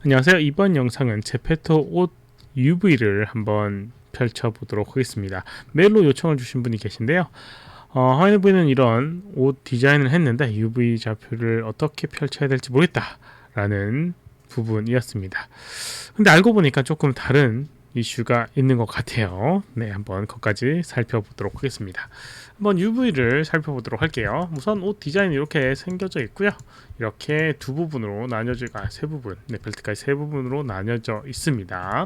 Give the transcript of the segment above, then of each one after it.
안녕하세요. 이번 영상은 제페토 옷 UV를 한번 펼쳐보도록 하겠습니다. 메일로 요청을 주신 분이 계신데요. 화면에보이는 이런 옷 디자인을 했는데 UV 좌표를 어떻게 펼쳐야 될지 모르겠다 라는 부분이었습니다. 근데 알고 보니까 조금 다른 이슈가 있는 것 같아요. 네, 한번 그것까지 살펴보도록 하겠습니다. 한번 UV를 살펴보도록 할게요. 우선 옷 디자인이 이렇게 생겨져 있고요. 이렇게 두 부분으로 세 부분, 네, 벨트까지 세 부분으로 나뉘어져 있습니다.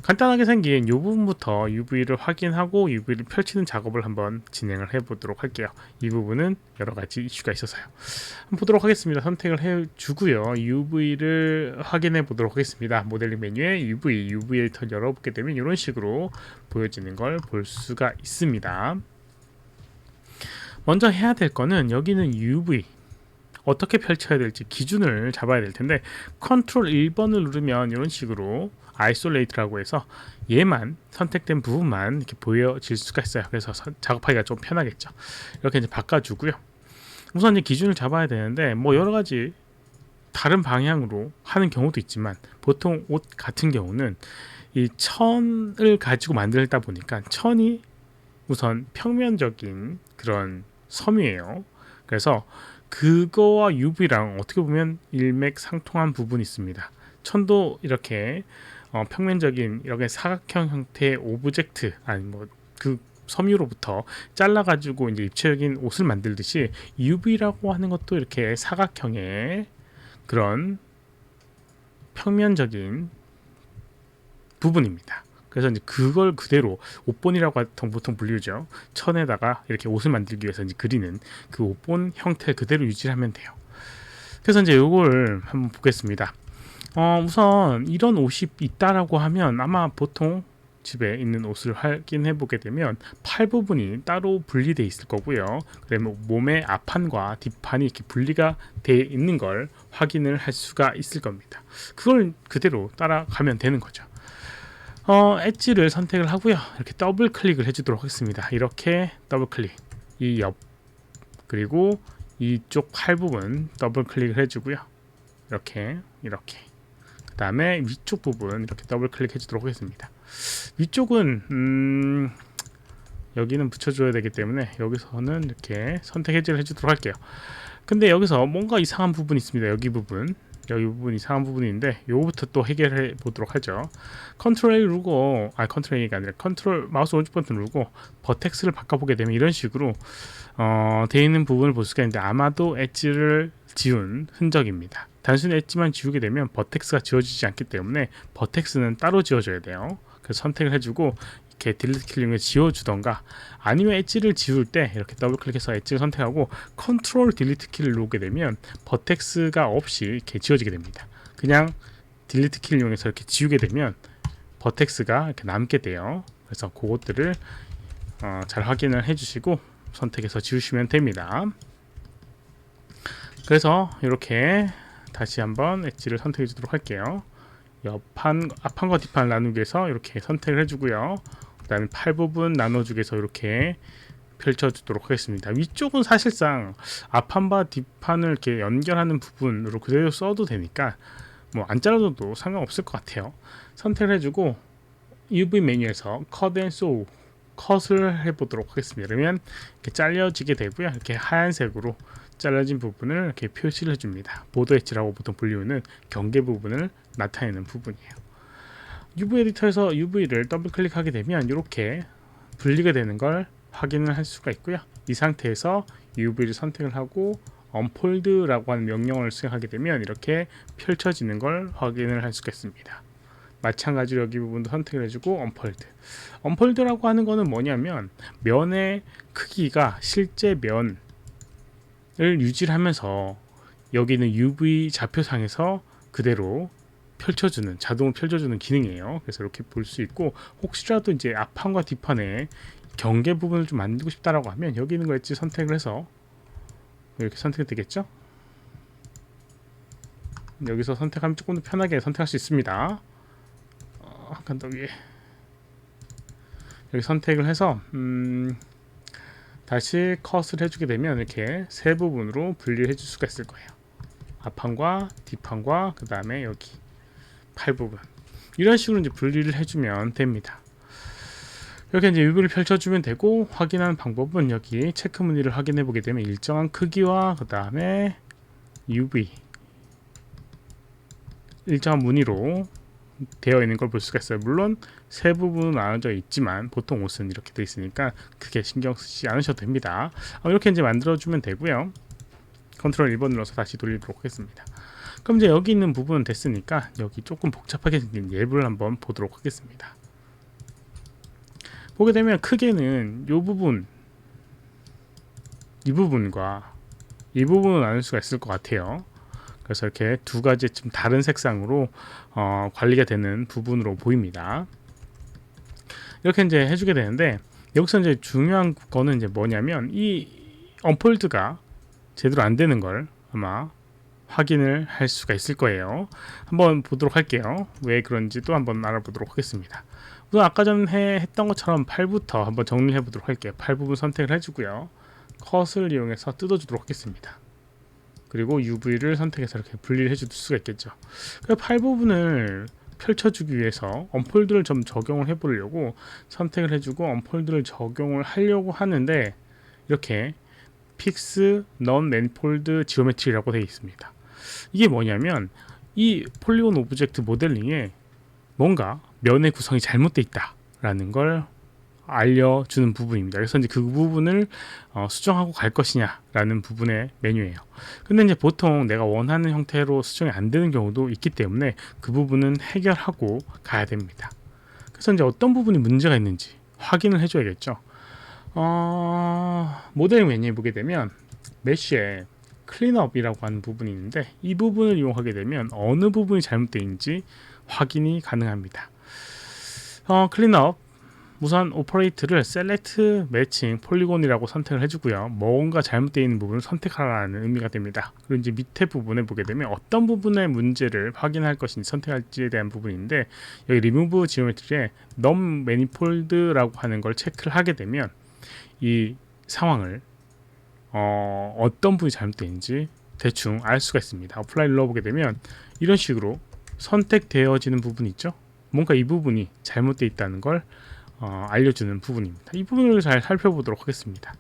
간단하게 생긴 이 부분부터 UV를 확인하고 UV를 펼치는 작업을 한번 진행을 해보도록 할게요. 이 부분은 여러가지 이슈가 있어서요. 한번 보도록 하겠습니다. 선택을 해주고요. UV를 확인해 보도록 하겠습니다. 모델링 메뉴에 UV 에디터를 열어보게 되면 이런 식으로 보여지는 걸 볼 수가 있습니다. 먼저 해야 될 거는 여기는 UV 어떻게 펼쳐야 될지 기준을 잡아야 될 텐데 컨트롤 1번을 누르면 이런 식으로 아이솔레이트라고 해서 얘만 선택된 부분만 이렇게 보여질 수가 있어요. 그래서 작업하기가 좀 편하겠죠. 이렇게 이제 바꿔주고요. 우선 이제 기준을 잡아야 되는데 뭐 여러 가지 다른 방향으로 하는 경우도 있지만 보통 옷 같은 경우는 이 천을 가지고 만들다 보니까 천이 우선 평면적인 그런 섬이에요. 그래서 그거와 UV랑 어떻게 보면 일맥상통한 부분이 있습니다. 천도 이렇게 평면적인 이렇게 사각형 형태의 오브젝트 아니 뭐 그 섬유로부터 잘라가지고 이제 입체적인 옷을 만들듯이 UV라고 하는 것도 이렇게 사각형의 그런 평면적인 부분입니다. 그래서 이제 그걸 그대로 옷본이라고 보통 불리죠. 천에다가 이렇게 옷을 만들기 위해서 이제 그리는 그 옷본 형태 그대로 유지하면 돼요. 그래서 이제 이걸 한번 보겠습니다. 우선 이런 옷이 있다라고 하면 아마 보통 집에 있는 옷을 확인해 보게 되면 팔 부분이 따로 분리되어 있을 거고요. 그러면 몸의 앞판과 뒷판이 이렇게 분리가 되어 있는 걸 확인을 할 수가 있을 겁니다. 그걸 그대로 따라가면 되는 거죠. 엣지를 선택을 하고요. 이렇게 더블 클릭을 해주도록 하겠습니다. 이렇게 더블 클릭, 이 옆 그리고 이쪽 팔 부분 더블 클릭을 해주고요. 이렇게 그 다음에 위쪽 부분 이렇게 더블 클릭 해주도록 하겠습니다. 위쪽은 여기는 붙여줘야 되기 때문에 여기서는 이렇게 선택 해제를 해주도록 할게요. 근데 여기서 뭔가 이상한 부분이 있습니다. 여기 부분 이상한 부분인데 요거부터 또 해결해 보도록 하죠. 컨트롤 A 누르고 컨트롤 A가 아니라 컨트롤 마우스 오른쪽 버튼 누르고 버텍스를 바꿔보게 되면 이런 식으로 되어 있는 부분을 볼 수가 있는데 아마도 엣지를 지운 흔적입니다. 단순히 엣지만 지우게 되면 버텍스가 지워지지 않기 때문에 버텍스는 따로 지워줘야 돼요. 그래서 선택을 해주고 이렇게 딜리트 키를 지워주던가 아니면 엣지를 지울 때 이렇게 더블 클릭해서 엣지를 선택하고 컨트롤 딜리트 키를 누르게 되면 버텍스가 없이 이렇게 지워지게 됩니다. 그냥 딜리트 키를 이용해서 이렇게 지우게 되면 버텍스가 이렇게 남게 돼요. 그래서 그것들을 잘 확인을 해주시고 선택해서 지우시면 됩니다. 그래서 이렇게 다시 한번 엣지를 선택해 주도록 할게요. 앞판과 뒷판 나누기 위해서 이렇게 선택을 해주고요. 그 다음에 팔 부분 나눠주기 위해서 이렇게 펼쳐주도록 하겠습니다. 위쪽은 사실상 앞판과 뒷판을 이렇게 연결하는 부분으로 그대로 써도 되니까 뭐 안 잘라줘도 상관없을 것 같아요. 선택을 해주고 UV 메뉴에서 컷 앤 소우 컷을 해보도록 하겠습니다. 그러면 이렇게 잘려지게 되고요. 이렇게 하얀색으로 잘라진 부분을 이렇게 표시를 해줍니다. 보더 엣지라고 보통 불리우는 경계 부분을 나타내는 부분이에요. UV 에디터에서 UV를 더블 클릭하게 되면 이렇게 분리가 되는 걸 확인을 할 수가 있고요. 이 상태에서 UV를 선택을 하고 언폴드라고 하는 명령어를 수행하게 되면 이렇게 펼쳐지는 걸 확인을 할 수가 있습니다. 마찬가지로 여기 부분도 선택을 해주고 언폴드라고 하는 거는 뭐냐면 면의 크기가 실제 면을 유지를 하면서 여기는 UV 좌표상에서 그대로 펼쳐주는 자동으로 펼쳐주는 기능이에요. 그래서 이렇게 볼 수 있고 혹시라도 이제 앞판과 뒷판에 경계 부분을 좀 만들고 싶다라고 하면 여기 있는 거 엣지 선택을 해서 이렇게 선택이 되겠죠. 여기서 선택하면 조금 더 편하게 선택할 수 있습니다. 한 칸 더 위에 여기 선택을 해서 다시 컷을 해주게 되면 이렇게 세 부분으로 분리를 해줄 수가 있을 거예요. 앞판과 뒷판과 그 다음에 여기 팔 부분. 이런 식으로 이제 분리를 해주면 됩니다. 이렇게 이제 UV를 펼쳐주면 되고, 확인하는 방법은 여기 체크 무늬를 확인해 보게 되면 일정한 크기와 그 다음에 UV 일정한 무늬로 되어 있는 걸 볼 수가 있어요. 물론 세 부분은 나눠져 있지만 보통 옷은 이렇게 되어 있으니까 크게 신경 쓰지 않으셔도 됩니다. 이렇게 이제 만들어주면 되고요. 컨트롤 1번 눌러서 다시 돌리도록 하겠습니다. 그럼 이제 여기 있는 부분은 됐으니까 여기 조금 복잡하게 생긴 예부를 한번 보도록 하겠습니다. 보게 되면 크게는 이 부분, 이 부분과 이 부분을 나눌 수가 있을 것 같아요. 그래서 이렇게 두 가지 좀 다른 색상으로 관리가 되는 부분으로 보입니다. 이렇게 이제 해주게 되는데, 여기서 이제 중요한 거는 이제 뭐냐면 이 언폴드가 제대로 안 되는 걸 아마 확인을 할 수가 있을 거예요. 한번 보도록 할게요. 왜 그런지도 한번 알아보도록 하겠습니다. 우선 아까 전에 했던 것처럼 팔부터 한번 정리해 보도록 할게요. 팔 부분 선택을 해주고요. 컷을 이용해서 뜯어주도록 하겠습니다. 그리고 UV를 선택해서 이렇게 분리를 해줄 수가 있겠죠. 팔 부분을 펼쳐주기 위해서 언폴드를 좀 적용을 해보려고 선택을 해주고 언폴드를 적용을 하려고 하는데, 이렇게 픽스 non manifold geometry라고 되어 있습니다. 이게 뭐냐면 이 폴리곤 오브젝트 모델링에 뭔가 면의 구성이 잘못되어 있다라는 걸 알려주는 부분입니다. 그래서 이제 그 부분을 수정하고 갈 것이냐라는 부분의 메뉴예요. 근데 이제 보통 내가 원하는 형태로 수정이 안 되는 경우도 있기 때문에 그 부분은 해결하고 가야 됩니다. 그래서 이제 어떤 부분이 문제가 있는지 확인을 해줘야겠죠. 모델링 메뉴에 보게 되면 메쉬에 클린업이라고 하는 부분이 있는데, 이 부분을 이용하게 되면 어느 부분이 잘못되어 있는지 확인이 가능합니다. 클린업 우선 오퍼레이트를 셀렉트 매칭 폴리곤이라고 선택을 해주고요. 뭔가 잘못되어 있는 부분을 선택하라는 의미가 됩니다. 그리고 이제 밑에 부분에 보게 되면 어떤 부분의 문제를 확인할 것인지 선택할지에 대한 부분인데, 여기 리무브 지오메트리에 non manifold라고 하는 걸 체크를 하게 되면 이 상황을 어떤 부분이 잘못되는지 대충 알 수가 있습니다. 어플라이 눌러보게 되면 이런 식으로 선택되어지는 부분이 있죠. 뭔가 이 부분이 잘못되어 있다는 걸 알려주는 부분입니다. 이 부분을 잘 살펴보도록 하겠습니다.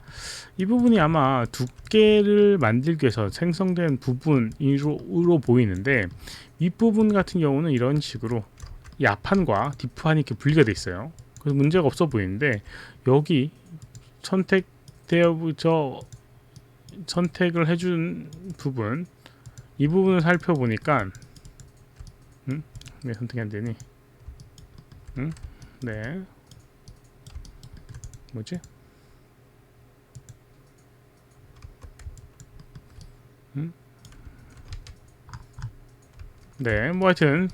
이 부분이 아마 두께를 만들기 위해서 생성된 부분으로 보이는데, 윗부분 같은 경우는 이런 식으로 이 앞판과 뒷판이 이렇게 분리가 되어 있어요. 그래서 문제가 없어 보이는데, 여기 선택을 해준 부분, 이 부분을 살펴보니까 왜 선택이 안 되니? 네, 뭐지? 네, 뭐 하여튼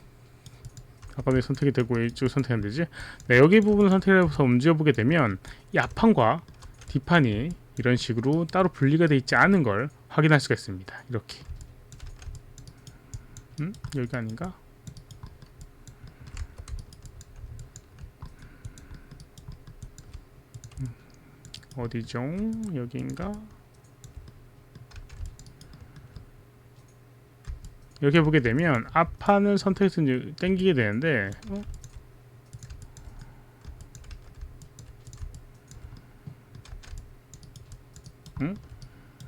아까 왜 선택이 되고 이쪽 선택이 안 되지? 네, 여기 부분을 선택해서 움직여보게 되면 이 앞판과 뒷판이 이런 식으로 따로 분리가 되어 있지 않은 걸 확인할 수가 있습니다. 이렇게 여기 아닌가? 어디죠? 여기인가? 이렇게 보게 되면 앞판을 선택해서 이제 당기게 되는데,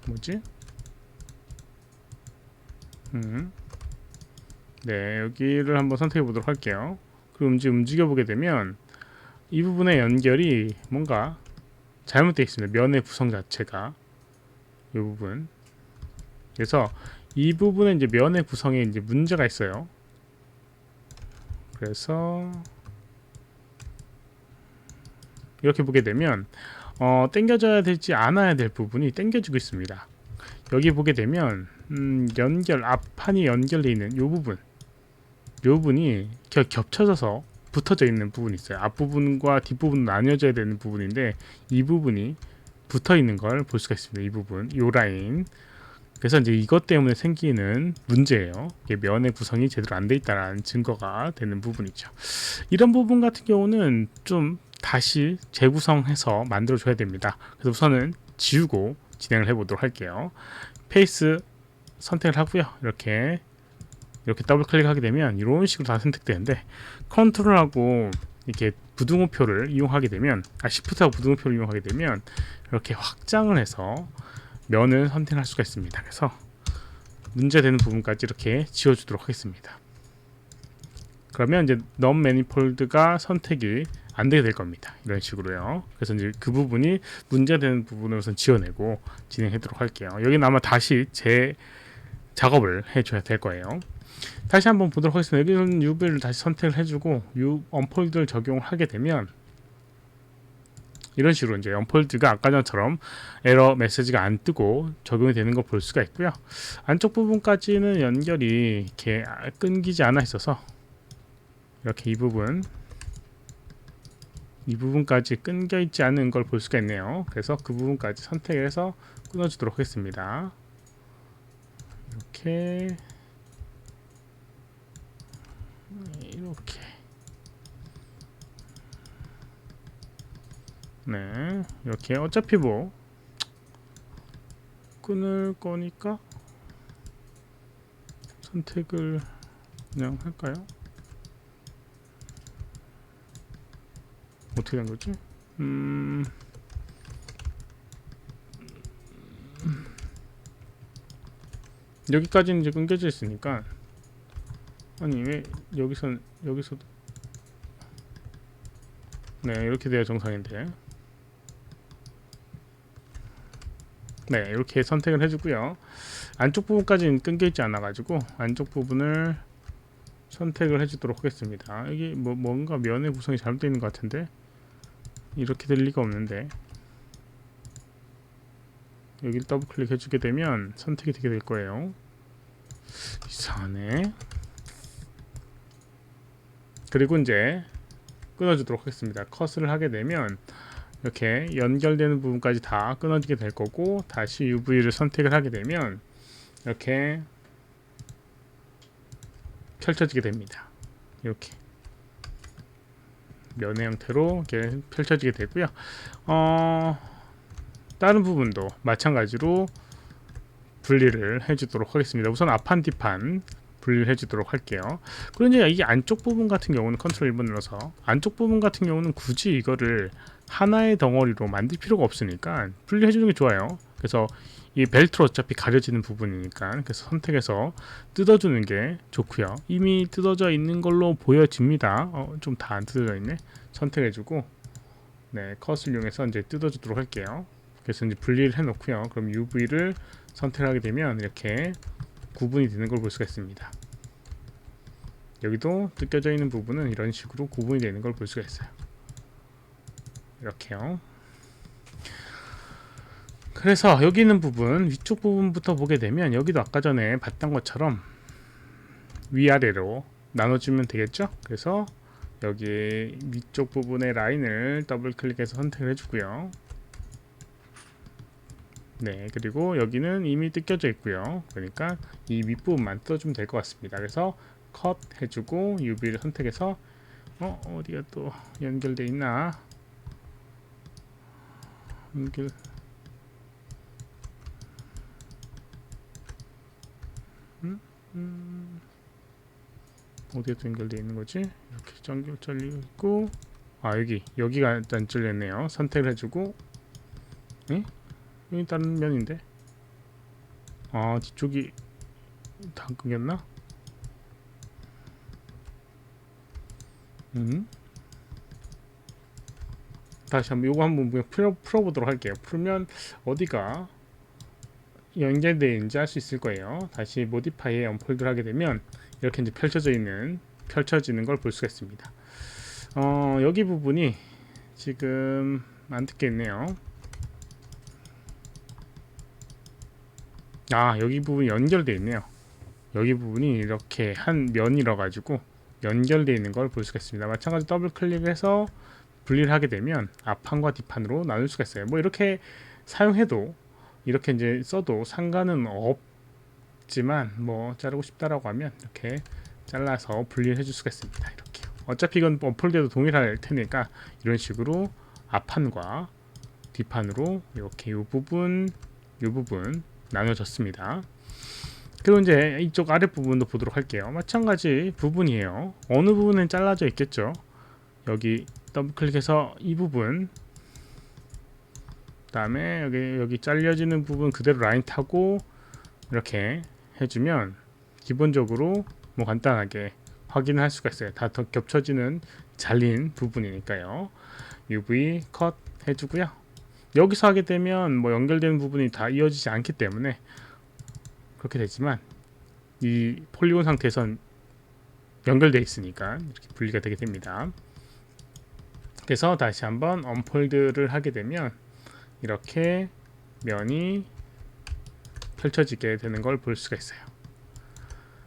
뭐지? 네, 여기를 한번 선택해 보도록 할게요. 그럼 움직여 보게 되면 이 부분의 연결이 뭔가 잘못되어 있습니다. 면의 구성 자체가 이 부분. 그래서 이 부분에 이제 면의 구성에 이제 문제가 있어요. 그래서 이렇게 보게 되면 당겨져야 될지 않아야 될 부분이 당겨지고 있습니다. 여기 보게 되면 앞판이 연결되어 있는 이 부분이 겹쳐져서 붙어져 있는 부분이 있어요. 앞부분과 뒷부분 나뉘어져야 되는 부분인데 이 부분이 붙어 있는 걸 볼 수가 있습니다. 이 부분, 이 라인. 그래서 이제 이것 때문에 생기는 문제예요. 면의 구성이 제대로 안 돼 있다는 증거가 되는 부분이죠. 이런 부분 같은 경우는 좀 다시 재구성해서 만들어 줘야 됩니다. 그래서 우선은 지우고 진행을 해 보도록 할게요. 페이스 선택을 하고요. 이렇게 이렇게 더블 클릭하게 되면 이런 식으로 다 선택되는데, 컨트롤하고 이렇게 부등호표를 이용하게 되면, 시프트하고 부등호표를 이용하게 되면 이렇게 확장을 해서 면을 선택할 수가 있습니다. 그래서 문제되는 부분까지 이렇게 지워주도록 하겠습니다. 그러면 이제 non manifold가 선택이 안 되게 될 겁니다. 이런 식으로요. 그래서 이제 그 부분이 문제되는 부분을 우선 지워내고 진행하도록 할게요. 여기는 아마 다시 재 작업을 해줘야 될 거예요. 다시 한번 보도록 하겠습니다. 여기는 UV를 다시 선택을 해주고 언폴드를 적용을 하게 되면 이런 식으로 이제 언폴드가 아까 전처럼 에러 메시지가 안 뜨고 적용이 되는 걸 볼 수가 있고요. 안쪽 부분까지는 연결이 이렇게 끊기지 않아 있어서 이렇게 이 부분까지 끊겨 있지 않은 걸 볼 수가 있네요. 그래서 그 부분까지 선택을 해서 끊어주도록 하겠습니다. 이렇게 네, 이렇게 어차피 뭐 끊을 거니까 선택을 그냥 할까요? 어떻게 된 거지? 여기까지는 이제 끊겨져 있으니까, 아니 왜 여기서도 네, 이렇게 돼야 정상인데. 네, 이렇게 선택을 해주고요. 안쪽 부분까지는 끊겨 있지 않아 가지고 안쪽 부분을 선택을 해주도록 하겠습니다. 여기 뭔가 면의 구성이 잘못되어 있는 것 같은데, 이렇게 될 리가 없는데. 여기를 더블 클릭 해주게 되면 선택이 되게 될 거예요. 이상하네. 그리고 이제 끊어주도록 하겠습니다. 컷을 하게 되면 이렇게 연결되는 부분까지 다 끊어지게 될 거고, 다시 UV를 선택을 하게 되면 이렇게 펼쳐지게 됩니다. 이렇게 면의 형태로 이렇게 펼쳐지게 되고요. 다른 부분도 마찬가지로 분리를 해주도록 하겠습니다. 우선 앞판 뒷판 분리를 해주도록 할게요. 그리고 이제 이 안쪽 부분 같은 경우는 컨트롤 1번 눌러서, 안쪽 부분 같은 경우는 굳이 이거를 하나의 덩어리로 만들 필요가 없으니까 분리해주는 게 좋아요. 그래서 이 벨트로 어차피 가려지는 부분이니까, 그래서 선택해서 뜯어주는 게 좋고요. 이미 뜯어져 있는 걸로 보여집니다. 좀 다 안 뜯어져 있네. 선택해주고, 네, 컷을 이용해서 이제 뜯어주도록 할게요. 그래서 이제 분리를 해놓고요. 그럼 UV를 선택하게 되면 이렇게 구분이 되는 걸 볼 수가 있습니다. 여기도 뜯겨져 있는 부분은 이런 식으로 구분이 되는 걸 볼 수가 있어요. 이렇게요. 그래서 여기 있는 부분, 위쪽 부분부터 보게 되면 여기도 아까 전에 봤던 것처럼 위아래로 나눠주면 되겠죠. 그래서 여기 위쪽 부분의 라인을 더블 클릭해서 선택을 해주고요. 네, 그리고 여기는 이미 뜯겨져 있고요. 그러니까 이 윗부분만 뜯어주면 될 것 같습니다. 그래서 컷 해주고 UV를 선택해서 어디가 또 연결돼 있나, 어디에 또 연결돼 있는 거지? 이렇게 잘리고 있고, 여기가 안 잘렸네요. 선택을 해주고, 여기 다른 면인데, 뒤쪽이 다 끊겼나? 다시 한번 요거 한번 풀어보도록 할게요. 풀면 어디가 연결되어 있는지 알 수 있을 거예요. 다시 모디파이에 언폴드를 하게 되면 이렇게 이제 펼쳐지는 걸 볼 수가 있습니다. 여기 부분이 지금 안 뜯겨 있네요. 여기 부분이 연결되어 있네요. 여기 부분이 이렇게 한 면이라 가지고 연결되어 있는 걸 볼 수가 있습니다. 마찬가지로 더블 클릭해서 분리를 하게 되면 앞판과 뒷판으로 나눌 수가 있어요. 뭐 이렇게 사용해도, 이렇게 이제 써도 상관은 없지만, 뭐 자르고 싶다라고 하면 이렇게 잘라서 분리를 해줄 수가 있습니다. 이렇게. 어차피 이건 언폴드에도 동일할 테니까 이런 식으로 앞판과 뒷판으로 이렇게 이 부분 나눠졌습니다. 그리고 이제 이쪽 아랫부분도 보도록 할게요. 마찬가지 부분이에요. 어느 부분은 잘라져 있겠죠. 여기 더블 클릭해서 이 부분, 그 다음에 여기 잘려지는 부분 그대로 라인 타고 이렇게 해주면 기본적으로 뭐 간단하게 확인을 할 수가 있어요. 다 더 겹쳐지는 잘린 부분이니까요. UV 컷 해주고요. 여기서 하게 되면 뭐 연결되는 부분이 다 이어지지 않기 때문에 그렇게 되지만 이 폴리곤 상태에선 연결되어 있으니까 이렇게 분리가 되게 됩니다. 그래서 다시 한번 언폴드를 하게 되면 이렇게 면이 펼쳐지게 되는 걸 볼 수가 있어요.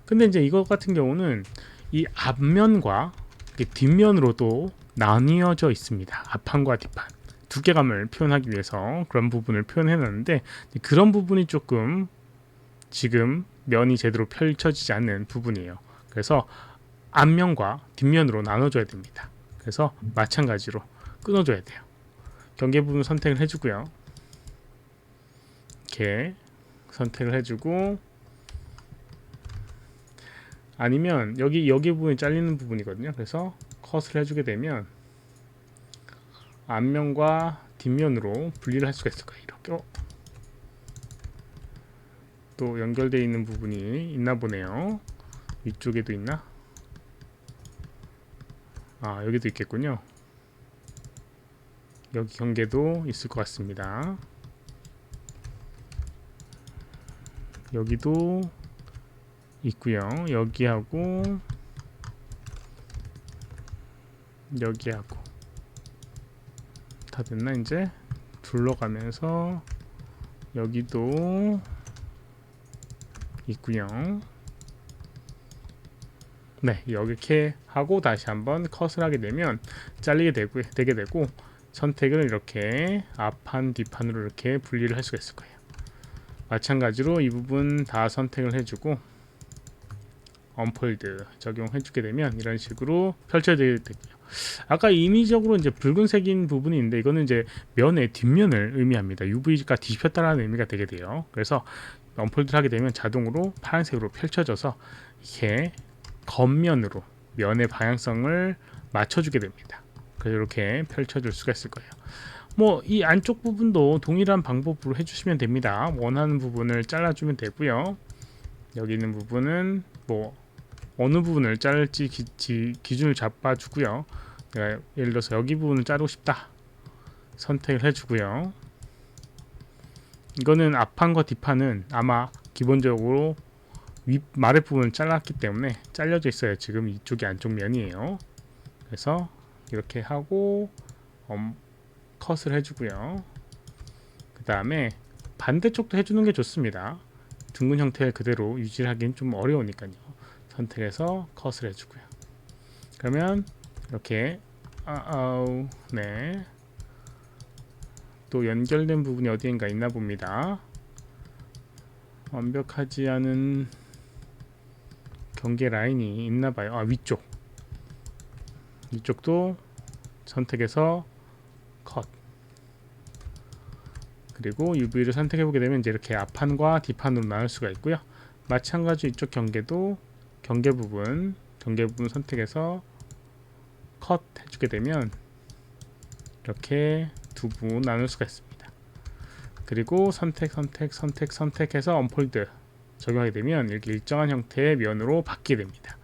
근데 이제 이거 같은 경우는 이 앞면과 뒷면으로도 나뉘어져 있습니다. 앞판과 뒷판 두께감을 표현하기 위해서 그런 부분을 표현해 놨는데, 그런 부분이 조금 지금 면이 제대로 펼쳐지지 않는 부분이에요. 그래서 앞면과 뒷면으로 나눠줘야 됩니다. 그래서 마찬가지로 끊어줘야 돼요. 경계 부분 선택을 해주고요. 이렇게 선택을 해주고, 아니면 여기 부분이 잘리는 부분이거든요. 그래서 컷을 해주게 되면 앞면과 뒷면으로 분리를 할 수가 있을 거예요. 이렇게 또 연결되어 있는 부분이 있나 보네요. 위쪽에도 있나? 아, 여기도 있겠군요. 여기 경계도 있을 것 같습니다. 여기도 있고요. 여기하고 여기하고 다 됐나? 이제 둘러가면서 여기도 있고요. 네, 이렇게 하고 다시 한번 컷을 하게 되면 잘리게 되게 되고, 선택을 이렇게 앞판 뒷판으로 이렇게 분리를 할 수가 있을 거예요. 마찬가지로 이 부분 다 선택을 해주고 언폴드 적용해주게 되면 이런 식으로 펼쳐지게 되고요. 아까 임의적으로 이제 붉은색인 부분이 있는데, 이거는 이제 면의 뒷면을 의미합니다. UV가 뒤집혔다라는 의미가 되게 돼요. 그래서 언폴드를 하게 되면 자동으로 파란색으로 펼쳐져서 이렇게 겉면으로 면의 방향성을 맞춰주게 됩니다. 그래서 이렇게 펼쳐줄 수가 있을 거예요. 뭐 이 안쪽 부분도 동일한 방법으로 해주시면 됩니다. 원하는 부분을 잘라주면 되고요. 여기 있는 부분은 뭐 어느 부분을 자를지 기준을 잡아주고요. 내가 예를 들어서 여기 부분을 자르고 싶다 선택을 해주고요. 이거는 앞판과 뒷판은 아마 기본적으로 아랫부분을 잘랐기 때문에 잘려져 있어요. 지금 이쪽이 안쪽 면이에요. 그래서 이렇게 하고 컷을 해주고요. 그 다음에 반대쪽도 해주는 게 좋습니다. 둥근 형태 그대로 유지하기는 좀 어려우니까요. 선택해서 컷을 해주고요. 그러면 이렇게 네, 또 연결된 부분이 어디인가 있나 봅니다. 완벽하지 않은 경계 라인이 있나 봐요. 위쪽도 선택해서 컷, 그리고 UV를 선택해 보게 되면 이제 이렇게 앞판과 뒷판으로 나눌 수가 있고요. 마찬가지 이쪽 경계 부분 선택해서 컷 해주게 되면 이렇게 두 부분 나눌 수가 있습니다. 그리고 선택해서 언폴드 적용하게 되면 이렇게 일정한 형태의 면으로 바뀌게 됩니다.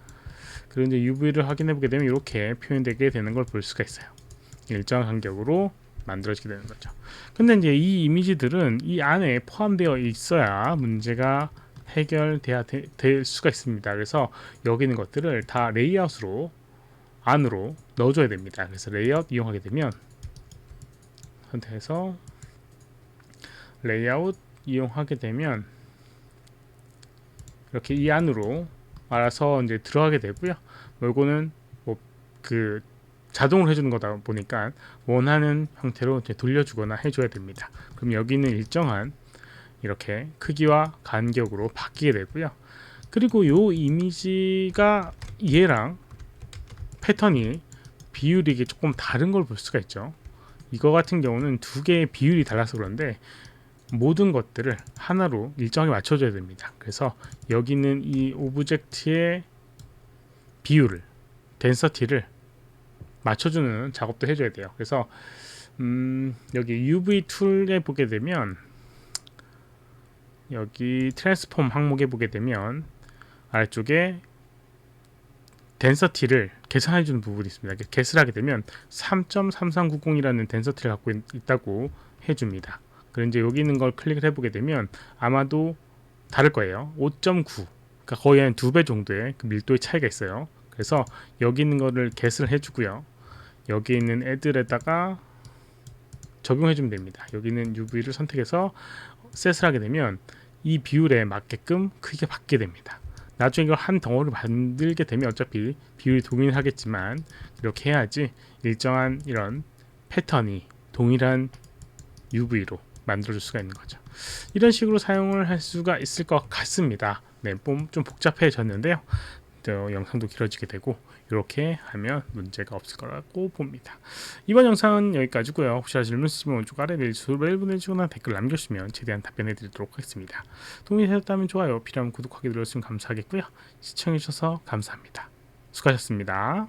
그리고 이제 UV를 확인해 보게 되면 이렇게 표현되게 되는 걸 볼 수가 있어요. 일정한 간격으로 만들어지게 되는 거죠. 근데 이제 이 이미지들은 이 안에 포함되어 있어야 문제가 해결돼야 될 수가 있습니다. 그래서 여기 있는 것들을 다 레이아웃으로 안으로 넣어줘야 됩니다. 그래서 레이아웃 이용하게 되면 선택해서 레이아웃 이용하게 되면 이렇게 이 안으로 알아서 이제 들어가게 되고요. 이거는 그 자동으로 해주는 거다 보니까 원하는 형태로 이제 돌려주거나 해줘야 됩니다. 그럼 여기는 일정한 이렇게 크기와 간격으로 바뀌게 되고요. 그리고 요 이미지가 얘랑 패턴이 비율이 조금 다른 걸 볼 수가 있죠. 이거 같은 경우는 두 개의 비율이 달라서 그런데 모든 것들을 하나로 일정하게 맞춰줘야 됩니다. 그래서 여기 있는 이 오브젝트의 비율을, 덴서티를 맞춰주는 작업도 해줘야 돼요. 그래서 여기 UV 툴에 보게 되면, 여기 트랜스폼 항목에 보게 되면 아래쪽에 덴서티를 계산해 주는 부분이 있습니다. 개수를 하게 되면 3.3390이라는 덴서티를 갖고 있다고 해줍니다. 그럼 이제 여기 있는 걸 클릭을 해보게 되면 아마도 다를 거예요. 5.9, 그러니까 거의 한 2배 정도의 그 밀도의 차이가 있어요. 그래서 여기 있는 거를 개수를 해주고요. 여기 있는 애들에다가 적용해주면 됩니다. 여기 있는 UV를 선택해서 셋을 하게 되면 이 비율에 맞게끔 크기가 바뀌게 됩니다. 나중에 이걸 한 덩어리를 만들게 되면 어차피 비율이 동일하겠지만 이렇게 해야지 일정한 이런 패턴이 동일한 UV로 만들어줄 수가 있는 거죠. 이런 식으로 사용을 할 수가 있을 것 같습니다. 네, 좀 복잡해졌는데요. 영상도 길어지게 되고 이렇게 하면 문제가 없을 거라고 봅니다. 이번 영상은 여기까지고요. 혹시 질문 있으시면 오른쪽 아래 메일 보내주거나 댓글 남겨주시면 최대한 답변해 드리도록 하겠습니다. 도움이 되셨다면 좋아요, 필요하면 구독하기 눌러주시면 감사하겠고요. 시청해주셔서 감사합니다. 수고하셨습니다.